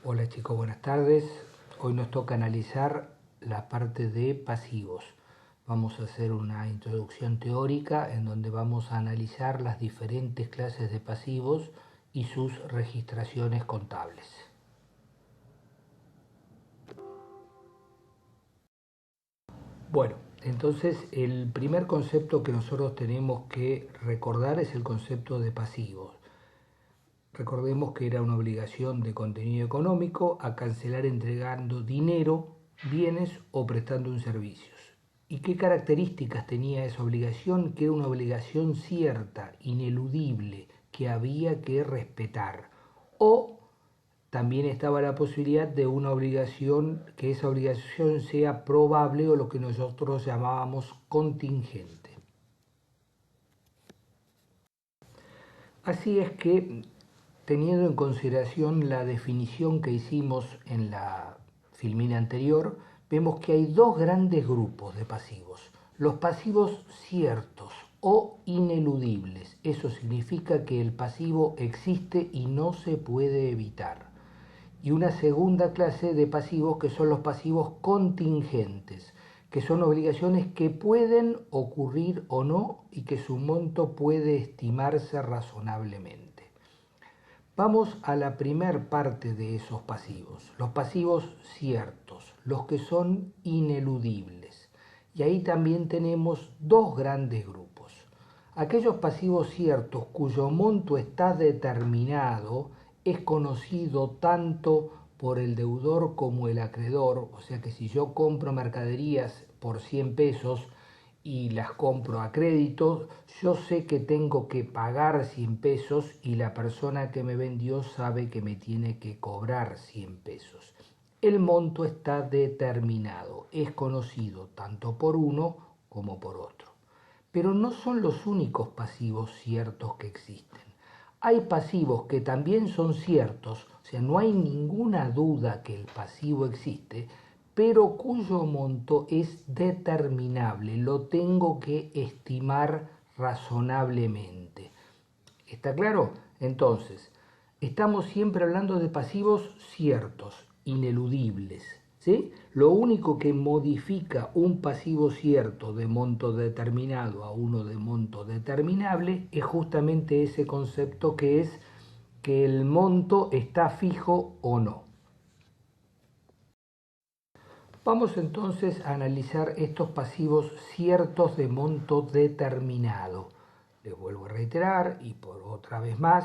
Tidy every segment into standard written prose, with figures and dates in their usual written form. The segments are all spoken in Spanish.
Hola chicos, buenas tardes. Hoy nos toca analizar la parte de pasivos. Vamos a hacer una introducción teórica en donde vamos a analizar las diferentes clases de pasivos y sus registraciones contables. Bueno, entonces el primer concepto que nosotros tenemos que recordar es el concepto de pasivos. Recordemos que era una obligación de contenido económico a cancelar entregando dinero, bienes o prestando un servicio. ¿Y qué características tenía esa obligación? Que era una obligación cierta, ineludible, que había que respetar. O también estaba la posibilidad de una obligación, que esa obligación sea probable o lo que nosotros llamábamos contingente. Así es que, teniendo en consideración la definición que hicimos en la filmina anterior, vemos que hay dos grandes grupos de pasivos. Los pasivos ciertos o ineludibles. Eso significa que el pasivo existe y no se puede evitar. Y una segunda clase de pasivos que son los pasivos contingentes, que son obligaciones que pueden ocurrir o no y que su monto puede estimarse razonablemente. Vamos a la primer parte de esos pasivos, los pasivos ciertos, los que son ineludibles. Y ahí también tenemos dos grandes grupos. Aquellos pasivos ciertos cuyo monto está determinado, es conocido tanto por el deudor como el acreedor, o sea que si yo compro mercaderías por 100 pesos y las compro a crédito, yo sé que tengo que pagar 100 pesos y la persona que me vendió sabe que me tiene que cobrar 100 pesos. El monto está determinado, es conocido tanto por uno como por otro. Pero no son los únicos pasivos ciertos que existen. Hay pasivos que también son ciertos, o sea, no hay ninguna duda que el pasivo existe, pero cuyo monto es determinable, lo tengo que estimar razonablemente. ¿Está claro? Entonces, estamos siempre hablando de pasivos ciertos, ineludibles. ¿Sí? Lo único que modifica un pasivo cierto de monto determinado a uno de monto determinable es justamente ese concepto que es que el monto está fijo o no. Vamos entonces a analizar estos pasivos ciertos de monto determinado. Les vuelvo a reiterar y por otra vez más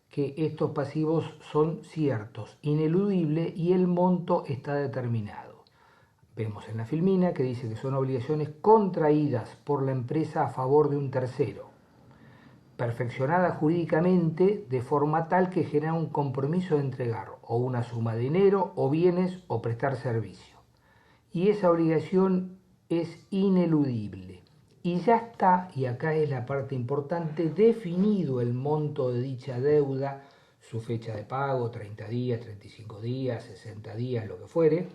que estos pasivos son ciertos, ineludibles y el monto está determinado. Vemos en la filmina que dice que son obligaciones contraídas por la empresa a favor de un tercero, perfeccionadas jurídicamente de forma tal que genera un compromiso de entregar o una suma de dinero o bienes o prestar servicio. Y esa obligación es ineludible. Y ya está, y acá es la parte importante, definido el monto de dicha deuda, su fecha de pago, 30 días, 35 días, 60 días, lo que fuere,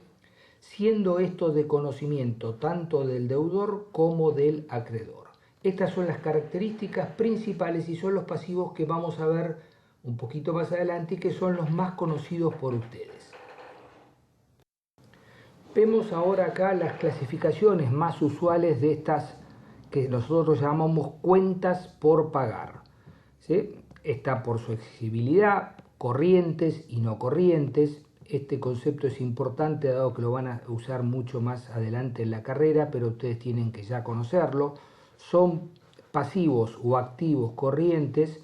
siendo esto de conocimiento tanto del deudor como del acreedor. Estas son las características principales y son los pasivos que vamos a ver un poquito más adelante y que son los más conocidos por ustedes. Vemos ahora acá las clasificaciones más usuales de estas que nosotros llamamos cuentas por pagar. ¿Sí? Está por su exigibilidad, corrientes y no corrientes. Este concepto es importante dado que lo van a usar mucho más adelante en la carrera, pero ustedes tienen que ya conocerlo. Son pasivos o activos corrientes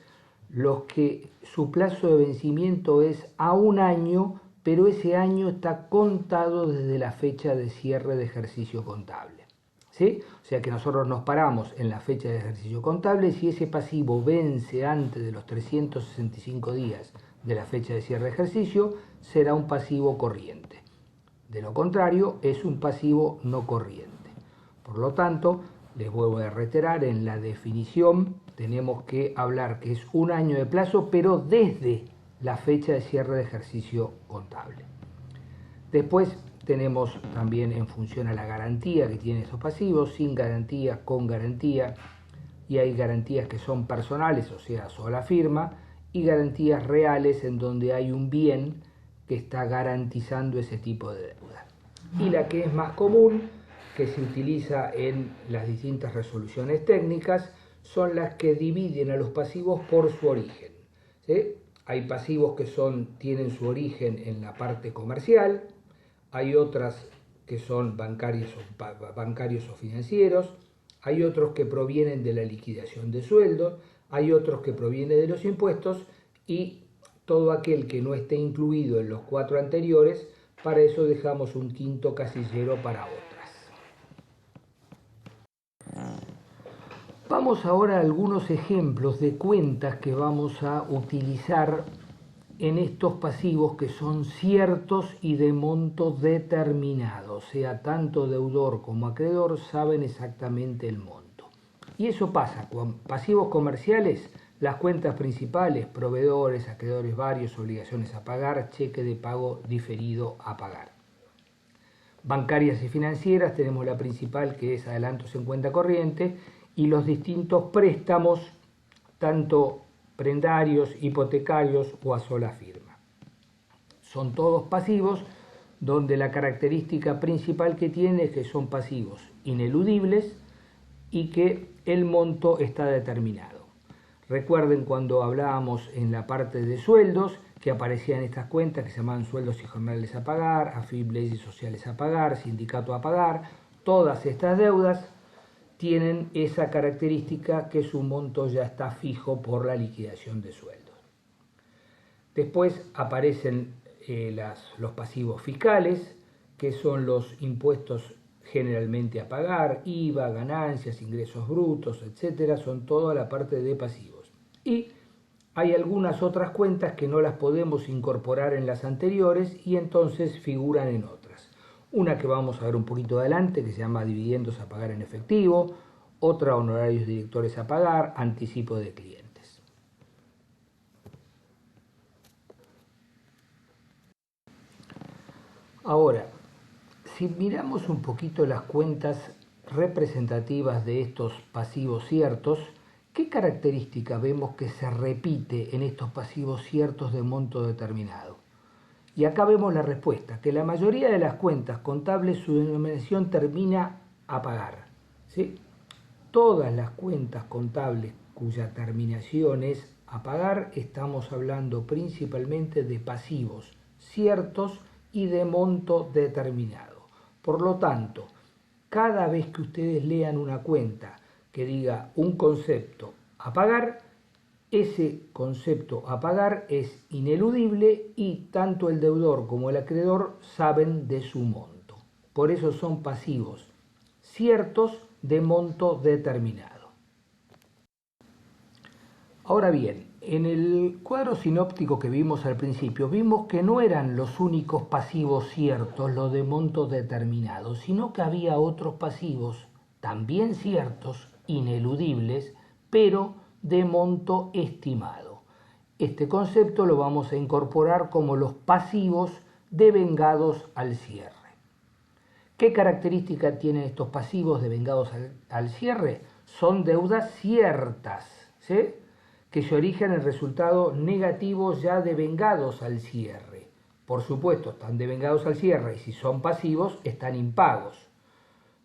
los que su plazo de vencimiento es a un año, pero ese año está contado desde la fecha de cierre de ejercicio contable. ¿Sí? O sea que nosotros nos paramos en la fecha de ejercicio contable. Si ese pasivo vence antes de los 365 días de la fecha de cierre de ejercicio, será un pasivo corriente. De lo contrario, es un pasivo no corriente. Por lo tanto, les vuelvo a reiterar, en la definición tenemos que hablar que es un año de plazo, pero desde la fecha de cierre de ejercicio contable. Después tenemos también en función a la garantía que tienen esos pasivos, sin garantía, con garantía, y hay garantías que son personales, o sea, sola firma, y garantías reales en donde hay un bien que está garantizando ese tipo de deuda. Y la que es más común, que se utiliza en las distintas resoluciones técnicas, son las que dividen a los pasivos por su origen, ¿sí? Hay pasivos que tienen su origen en la parte comercial, hay otras que son bancarios o financieros, hay otros que provienen de la liquidación de sueldos, hay otros que provienen de los impuestos y todo aquel que no esté incluido en los 4 anteriores, para eso dejamos un quinto casillero para otras. Vamos ahora a algunos ejemplos de cuentas que vamos a utilizar en estos pasivos que son ciertos y de monto determinado, o sea, tanto deudor como acreedor saben exactamente el monto. Y eso pasa con pasivos comerciales, las cuentas principales, proveedores, acreedores varios, obligaciones a pagar, cheque de pago diferido a pagar. Bancarias y financieras tenemos la principal, que es adelantos en cuenta corriente, y los distintos préstamos, tanto prendarios, hipotecarios o a sola firma. Son todos pasivos, donde la característica principal que tiene es que son pasivos ineludibles y que el monto está determinado. Recuerden cuando hablábamos en la parte de sueldos que aparecían estas cuentas que se llamaban sueldos y jornales a pagar, AFIP, leyes sociales a pagar, sindicato a pagar. Todas estas deudas tienen esa característica que su monto ya está fijo por la liquidación de sueldos. Después aparecen los pasivos fiscales, que son los impuestos generalmente a pagar, IVA, ganancias, ingresos brutos, etcétera, son toda la parte de pasivos. Y hay algunas otras cuentas que no las podemos incorporar en las anteriores y entonces figuran en otras. Una que vamos a ver un poquito adelante, que se llama dividendos a pagar en efectivo, otra honorarios directores a pagar, anticipo de clientes. Ahora, si miramos un poquito las cuentas representativas de estos pasivos ciertos, ¿qué característica vemos que se repite en estos pasivos ciertos de monto determinado? Y acá vemos la respuesta, que la mayoría de las cuentas contables su denominación termina a pagar, ¿sí? Todas las cuentas contables cuya terminación es a pagar, estamos hablando principalmente de pasivos ciertos y de monto determinado. Por lo tanto, cada vez que ustedes lean una cuenta que diga un concepto a pagar, ese concepto a pagar es ineludible y tanto el deudor como el acreedor saben de su monto. Por eso son pasivos ciertos de monto determinado. Ahora bien, en el cuadro sinóptico que vimos al principio, vimos que no eran los únicos pasivos ciertos los de monto determinado, sino que había otros pasivos también ciertos, ineludibles, pero de monto estimado. Este concepto lo vamos a incorporar como los pasivos devengados al cierre. ¿Qué característica tienen estos pasivos devengados al cierre? Son deudas ciertas, ¿sí?, que se origen en resultados negativos ya devengados al cierre. Por supuesto, están devengados al cierre y si son pasivos, están impagos.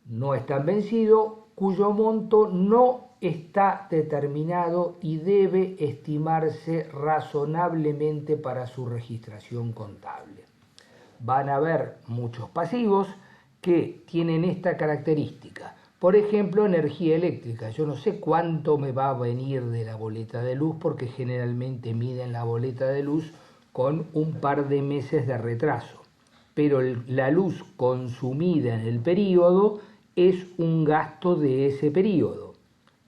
No están vencidos, cuyo monto no está determinado y debe estimarse razonablemente para su registración contable. Van a haber muchos pasivos que tienen esta característica. Por ejemplo, energía eléctrica. Yo no sé cuánto me va a venir de la boleta de luz porque generalmente miden la boleta de luz con un par de meses de retraso. Pero la luz consumida en el periodo es un gasto de ese periodo.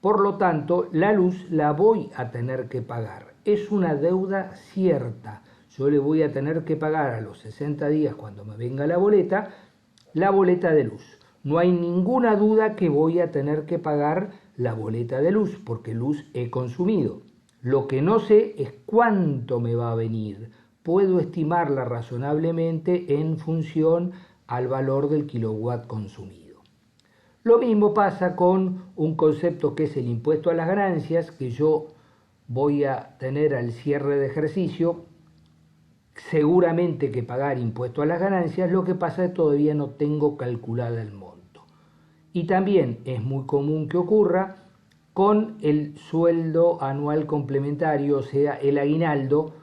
Por lo tanto, la luz la voy a tener que pagar. Es una deuda cierta. Yo le voy a tener que pagar a los 60 días cuando me venga la boleta de luz. No hay ninguna duda que voy a tener que pagar la boleta de luz, porque luz he consumido. Lo que no sé es cuánto me va a venir. Puedo estimarla razonablemente en función al valor del kilowatt consumido. Lo mismo pasa con un concepto que es el impuesto a las ganancias, que yo voy a tener al cierre de ejercicio seguramente que pagar impuesto a las ganancias, lo que pasa es que todavía no tengo calculada el monto. Y también es muy común que ocurra con el sueldo anual complementario, o sea, el aguinaldo,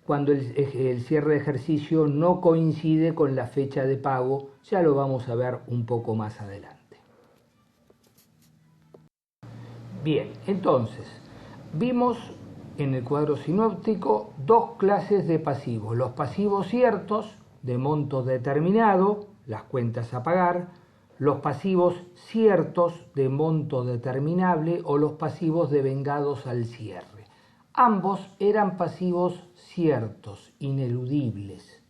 cuando el cierre de ejercicio no coincide con la fecha de pago. Ya lo vamos a ver un poco más adelante. Bien, entonces, vimos en el cuadro sinóptico dos clases de pasivos: los pasivos ciertos de monto determinado, las cuentas a pagar; los pasivos ciertos de monto determinable o los pasivos devengados al cierre. Ambos eran pasivos ciertos, ineludibles.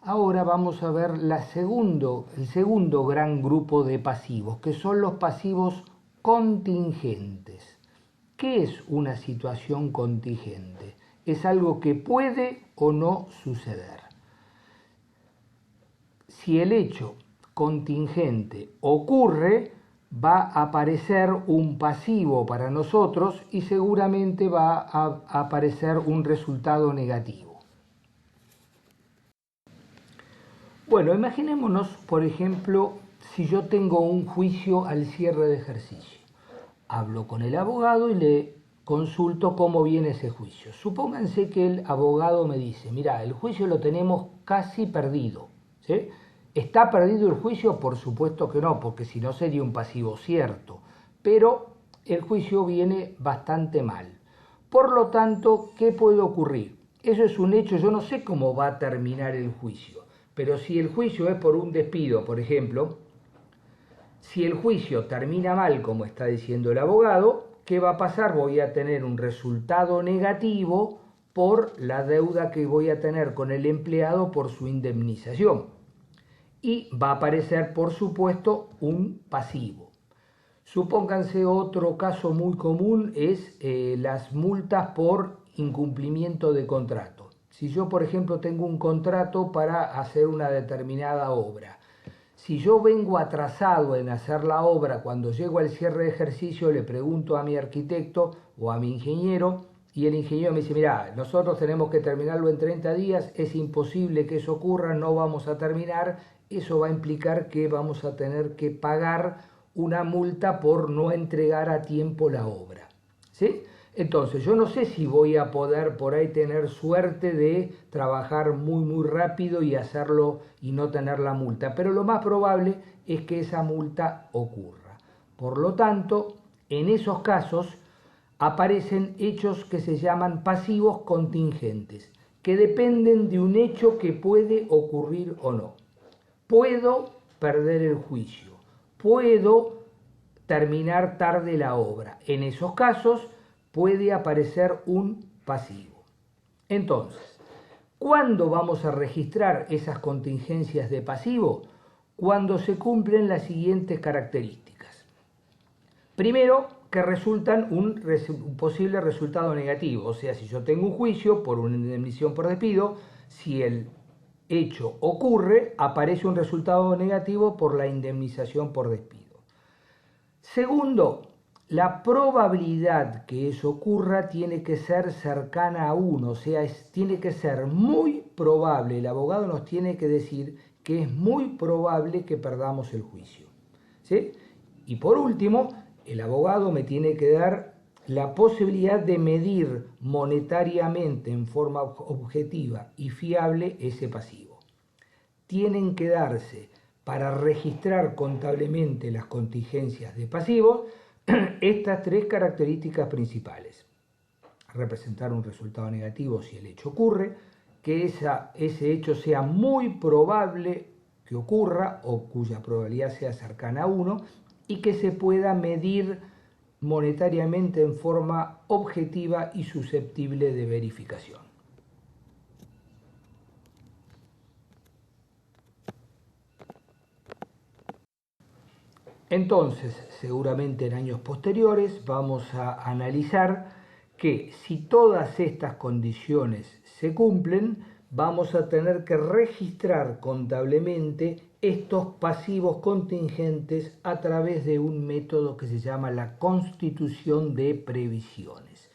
Ahora vamos a ver el segundo gran grupo de pasivos, que son los pasivos contingentes. ¿Qué es una situación contingente? Es algo que puede o no suceder. Si el hecho contingente ocurre, va a aparecer un pasivo para nosotros y seguramente va a aparecer un resultado negativo. Bueno, imaginémonos, por ejemplo, si yo tengo un juicio al cierre de ejercicio. Hablo con el abogado y le consulto cómo viene ese juicio. Supónganse que el abogado me dice: mira, el juicio lo tenemos casi perdido, ¿sí? ¿Está perdido el juicio? Por supuesto que no, porque si no sería un pasivo cierto. Pero el juicio viene bastante mal. Por lo tanto, ¿qué puede ocurrir? Eso es un hecho, yo no sé cómo va a terminar el juicio. Pero si el juicio es por un despido, por ejemplo, si el juicio termina mal, como está diciendo el abogado, ¿qué va a pasar? Voy a tener un resultado negativo por la deuda que voy a tener con el empleado por su indemnización. Y va a aparecer, por supuesto, un pasivo. Supónganse otro caso muy común es las multas por incumplimiento de contrato. Si yo, por ejemplo, tengo un contrato para hacer una determinada obra, si yo vengo atrasado en hacer la obra, cuando llego al cierre de ejercicio le pregunto a mi arquitecto o a mi ingeniero, y el ingeniero me dice: mira, nosotros tenemos que terminarlo en 30 días, es imposible que eso ocurra, no vamos a terminar. Eso va a implicar que vamos a tener que pagar una multa por no entregar a tiempo la obra, ¿sí? Entonces, yo no sé si voy a poder por ahí tener suerte de trabajar muy rápido y hacerlo y no tener la multa, pero lo más probable es que esa multa ocurra. Por lo tanto, en esos casos aparecen hechos que se llaman pasivos contingentes, que dependen de un hecho que puede ocurrir o no. Puedo perder el juicio, puedo terminar tarde la obra. En esos casos puede aparecer un pasivo. Entonces, ¿cuándo vamos a registrar esas contingencias de pasivo? Cuando se cumplen las siguientes características. Primero, que resultan un posible resultado negativo. O sea, si yo tengo un juicio por una indemnización por despido, si el hecho ocurre, aparece un resultado negativo por la indemnización por despido. Segundo, la probabilidad que eso ocurra tiene que ser cercana a 1, o sea, tiene que ser muy probable. El abogado nos tiene que decir que es muy probable que perdamos el juicio, ¿sí? Y por último, el abogado me tiene que dar la posibilidad de medir monetariamente en forma objetiva y fiable ese pasivo. Tienen que darse, para registrar contablemente las contingencias de pasivos, estas tres características principales: representar un resultado negativo si el hecho ocurre, que ese hecho sea muy probable que ocurra o cuya probabilidad sea cercana a 1, y que se pueda medir monetariamente en forma objetiva y susceptible de verificación. Entonces, seguramente en años posteriores vamos a analizar que si todas estas condiciones se cumplen, vamos a tener que registrar contablemente estos pasivos contingentes a través de un método que se llama la constitución de previsiones.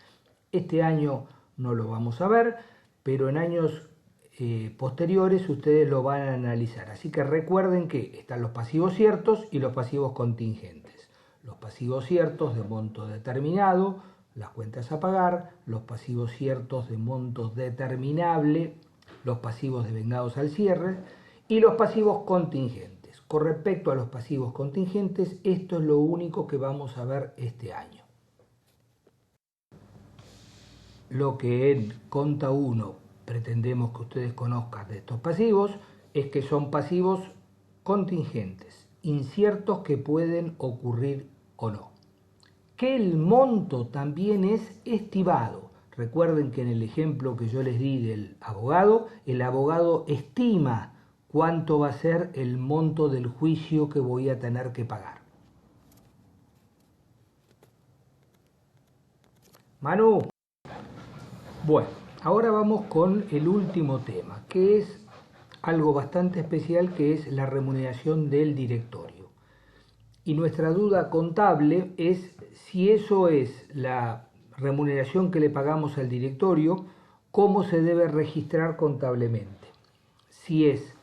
Este año no lo vamos a ver, pero en años posteriores ustedes lo van a analizar. Así que recuerden que están los pasivos ciertos y los pasivos contingentes. Los pasivos ciertos de monto determinado, las cuentas a pagar, los pasivos ciertos de monto determinable, los pasivos devengados al cierre y los pasivos contingentes. Con respecto a los pasivos contingentes, esto es lo único que vamos a ver este año. Lo que en Conta 1 pretendemos que ustedes conozcan de estos pasivos es que son pasivos contingentes, inciertos que pueden ocurrir o no. Que el monto también es estimado. Recuerden que en el ejemplo que yo les di del abogado, el abogado estima cuánto va a ser el monto del juicio que voy a tener que pagar. Manu. Bueno, ahora vamos con el último tema, que es algo bastante especial, que es la remuneración del directorio. Y nuestra duda contable es si eso es la remuneración que le pagamos al directorio, cómo se debe registrar contablemente. Si es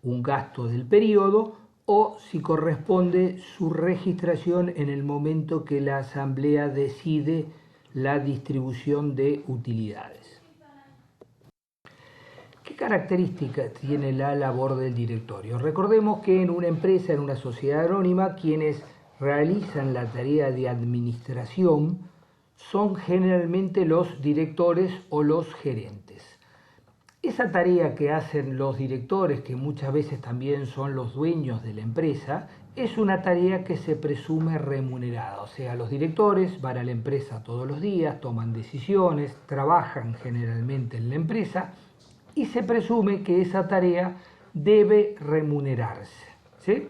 un gasto del periodo o si corresponde su registración en el momento que la asamblea decide la distribución de utilidades. ¿Qué características tiene la labor del directorio? Recordemos que en una empresa, en una sociedad anónima, quienes realizan la tarea de administración son generalmente los directores o los gerentes. Esa tarea que hacen los directores, que muchas veces también son los dueños de la empresa, es una tarea que se presume remunerada. O sea, los directores van a la empresa todos los días, toman decisiones, trabajan generalmente en la empresa y se presume que esa tarea debe remunerarse, ¿sí?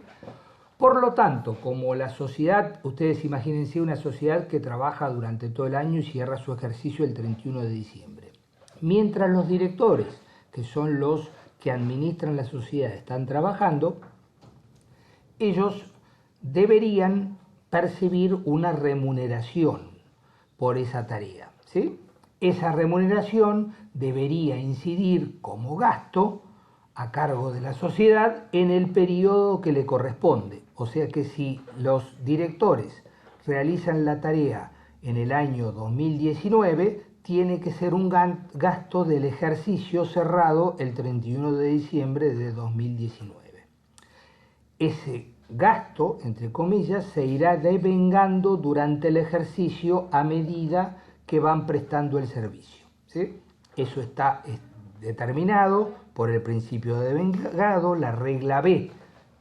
Por lo tanto, como la sociedad, ustedes imagínense una sociedad que trabaja durante todo el año y cierra su ejercicio el 31 de diciembre. Mientras los directores, que son los que administran la sociedad, están trabajando, ellos deberían percibir una remuneración por esa tarea, ¿sí? Esa remuneración debería incidir como gasto a cargo de la sociedad en el periodo que le corresponde. O sea que si los directores realizan la tarea en el año 2019, tiene que ser un gasto del ejercicio cerrado el 31 de diciembre de 2019. Ese gasto, entre comillas, se irá devengando durante el ejercicio a medida que van prestando el servicio, ¿sí? Eso está determinado por el principio de devengado, la regla B,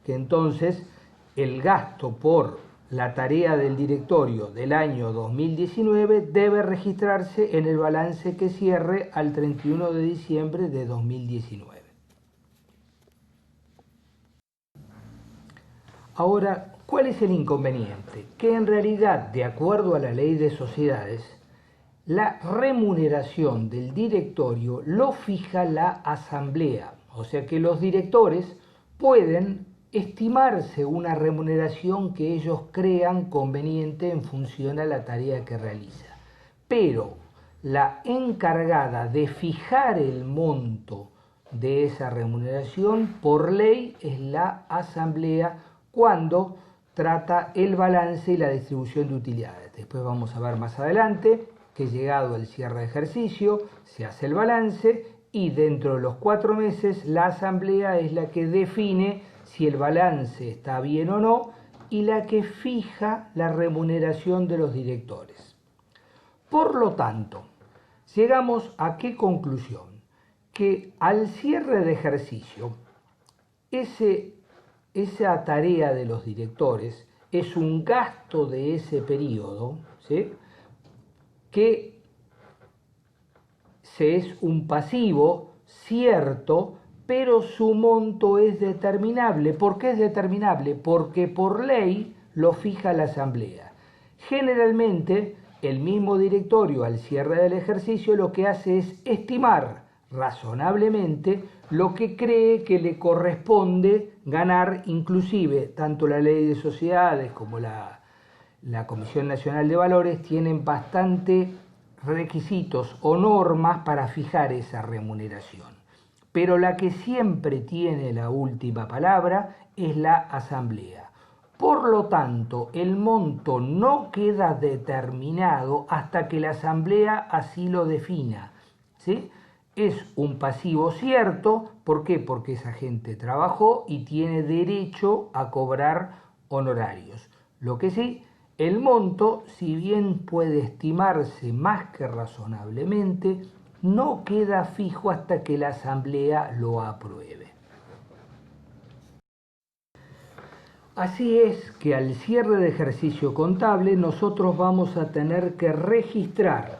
que entonces el gasto por la tarea del directorio del año 2019 debe registrarse en el balance que cierre al 31 de diciembre de 2019. Ahora, ¿cuál es el inconveniente? Que en realidad, de acuerdo a la ley de sociedades, la remuneración del directorio lo fija la asamblea. O sea que los directores pueden estimarse una remuneración que ellos crean conveniente en función a la tarea que realiza. Pero la encargada de fijar el monto de esa remuneración por ley es la asamblea cuando trata el balance y la distribución de utilidades. Después vamos a ver más adelante que llegado el cierre de ejercicio se hace el balance y dentro de los 4 meses la asamblea es la que define si el balance está bien o no y la que fija la remuneración de los directores. Por lo tanto, llegamos a qué conclusión? Que al cierre de ejercicio, esa tarea de los directores es un gasto de ese periodo, ¿sí? Que es un pasivo cierto, pero su monto es determinable. ¿Por qué es determinable? Porque por ley lo fija la asamblea. Generalmente, el mismo directorio al cierre del ejercicio lo que hace es estimar razonablemente lo que cree que le corresponde ganar, inclusive tanto la ley de sociedades como la Comisión Nacional de Valores tienen bastante requisitos o normas para fijar esa remuneración. Pero la que siempre tiene la última palabra es la asamblea. Por lo tanto, el monto no queda determinado hasta que la asamblea así lo defina, ¿sí? Es un pasivo cierto, ¿por qué? Porque esa gente trabajó y tiene derecho a cobrar honorarios. Lo que sí, el monto, si bien puede estimarse más que razonablemente, no queda fijo hasta que la asamblea lo apruebe. Así es que al cierre de ejercicio contable nosotros vamos a tener que registrar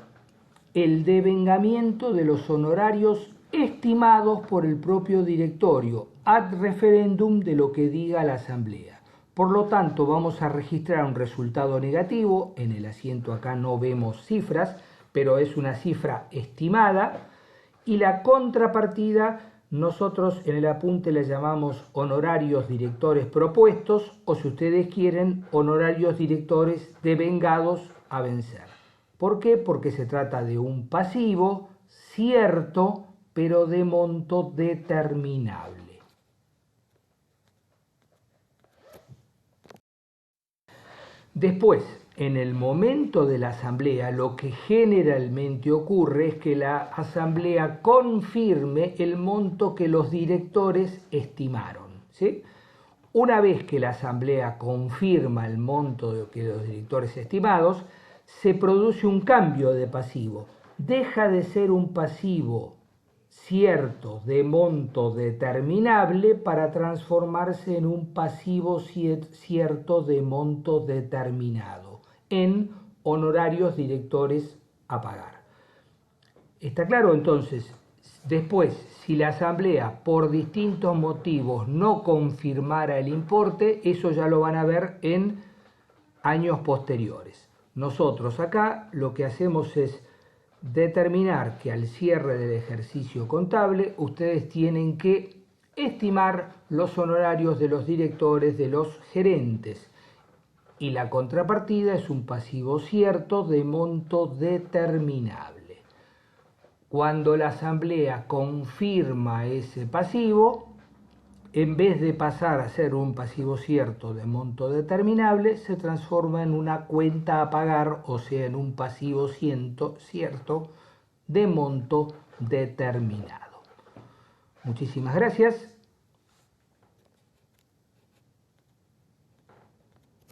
el devengamiento de los honorarios estimados por el propio directorio, ad referendum de lo que diga la asamblea. Por lo tanto, vamos a registrar un resultado negativo. En el asiento acá no vemos cifras, pero es una cifra estimada. Y la contrapartida, nosotros en el apunte le llamamos honorarios directores propuestos, o si ustedes quieren, honorarios directores devengados a vencer. ¿Por qué? Porque se trata de un pasivo cierto, pero de monto determinable. Después, en el momento de la asamblea, lo que generalmente ocurre es que la asamblea confirme el monto que los directores estimaron, ¿sí? Una vez que la asamblea confirma el monto que los directores estimados, se produce un cambio de pasivo. Deja de ser un pasivo cierto de monto determinable para transformarse en un pasivo cierto de monto determinado, en honorarios directores a pagar. ¿Está claro? Entonces, después, si la asamblea por distintos motivos no confirmara el importe, eso ya lo van a ver en años posteriores. Nosotros acá lo que hacemos es determinar que al cierre del ejercicio contable ustedes tienen que estimar los honorarios de los directores, de los gerentes, y la contrapartida es un pasivo cierto de monto determinable. Cuando la asamblea confirma ese pasivo, en vez de pasar a ser un pasivo cierto de monto determinable, se transforma en una cuenta a pagar, o sea, en un pasivo cierto de monto determinado. Muchísimas gracias.